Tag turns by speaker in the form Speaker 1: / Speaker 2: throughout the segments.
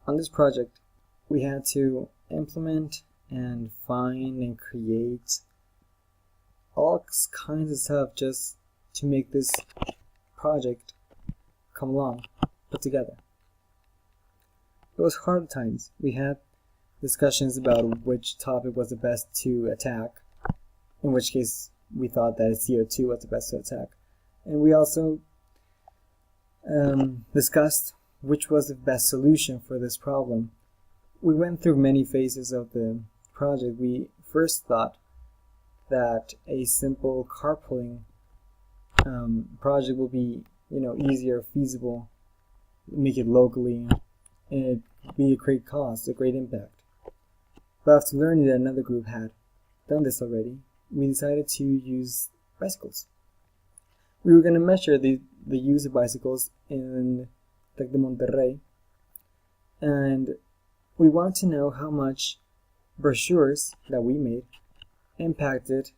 Speaker 1: On this project, we had to implement and find and create all kinds of stuff just to make this project come along, put together. It was hard times. We had discussions about which topic was the best to attack, in which case we thought that CO2 was the best to attack. And we also discussed which was the best solution for this problem. We went through many phases of the project. We first thought that a simple carpooling project will be, easier, feasible, make it locally, and it'd be a great cost, a great impact. But after learning that another group had done this already, we decided to use bicycles. We were going to measure the use of bicycles in Tec de Monterrey, and we wanted to know how much brochures that we made impacted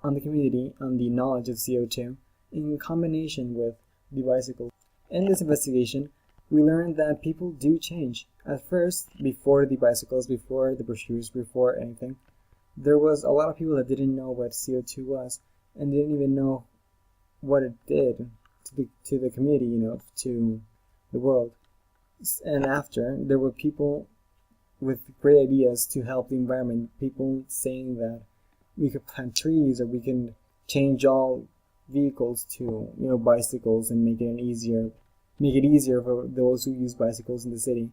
Speaker 1: on the community, on the knowledge of CO2, in combination with the bicycles. In this investigation, we learned that people do change. At first, before the bicycles, before the brochures, before anything, there was a lot of people that didn't know what CO2 was and didn't even know what it did to the community, to the world. And after, there were people with great ideas to help the environment, people saying that we could plant trees, or we can change all vehicles to, bicycles, and make it easier for those who use bicycles in the city,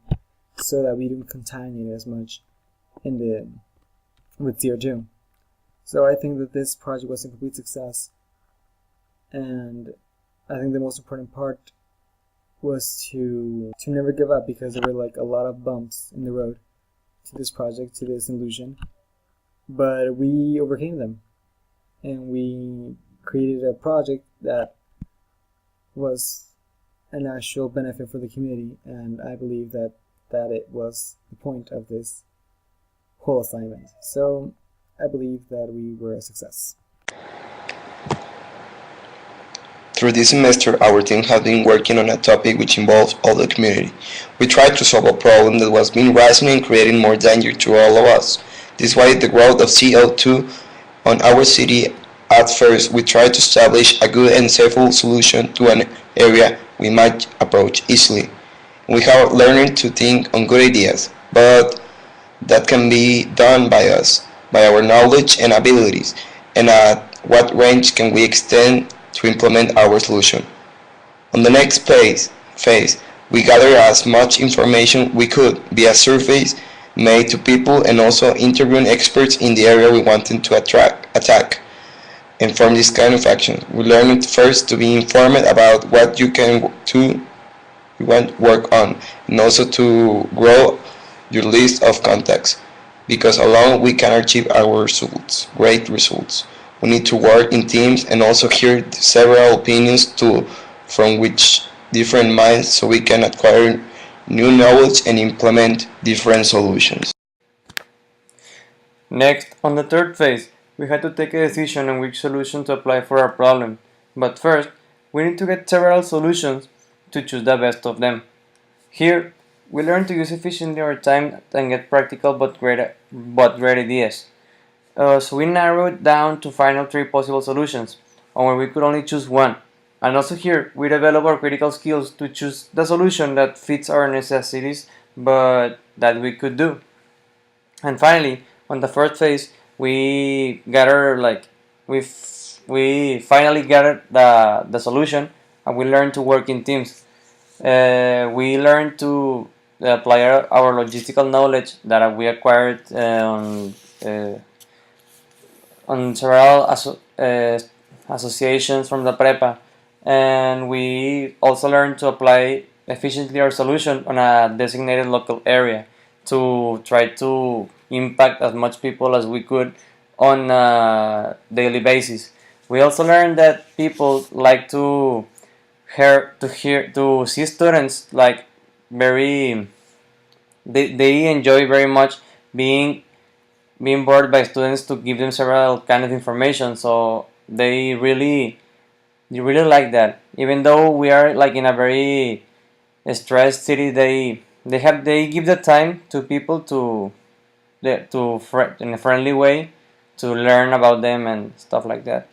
Speaker 1: so that we don't contaminate as much with CO2. So I think that this project was a complete success, and I think the most important part was to never give up, because there were a lot of bumps in the road to this project, to this illusion, but we overcame them, and we created a project that was an actual benefit for the community, and I believe that it was the point of this whole assignment. So I believe that we were a success.
Speaker 2: Through this semester, our team has been working on a topic which involves all the community. We tried to solve a problem that was being rising and creating more danger to all of us. This is why the growth of CO2 on our city. At first, we tried to establish a good and safe solution to an area we might approach easily. We have learned to think on good ideas, but that can be done by us, by our knowledge and abilities, and at what range can we extend to implement our solution. On the next phase, we gathered as much information we could via surveys made to people and also interviewing experts in the area we wanted to attack. And from this kind of action, we learned first to be informed about what you want to work on, and also to grow your list of contacts, because alone we can achieve our results, great results. We need to work in teams and also hear several opinions too, from which different minds, so we can acquire new knowledge and implement different solutions.
Speaker 3: Next, on the third phase, we had to take a decision on which solution to apply for our problem. But first, we need to get several solutions to choose the best of them. Here, we learn to use efficiently our time and get practical but great ideas. So we narrowed down to final 3 possible solutions, on where we could only choose one. And also here, we develop our critical skills to choose the solution that fits our necessities, but that we could do. And finally, on the fourth phase, we finally gathered the solution, and we learned to work in teams. We learned to apply our logistical knowledge that we acquired on several associations from the prepa, and we also learned to apply efficiently our solution on a designated local area to try to impact as much people as we could on a daily basis. We also learned that people like to see students they enjoy very much being bored by students to give them several kind of information, so they really like that. Even though we are in a very stress city, they give the time to people in a friendly way to learn about them and stuff like that.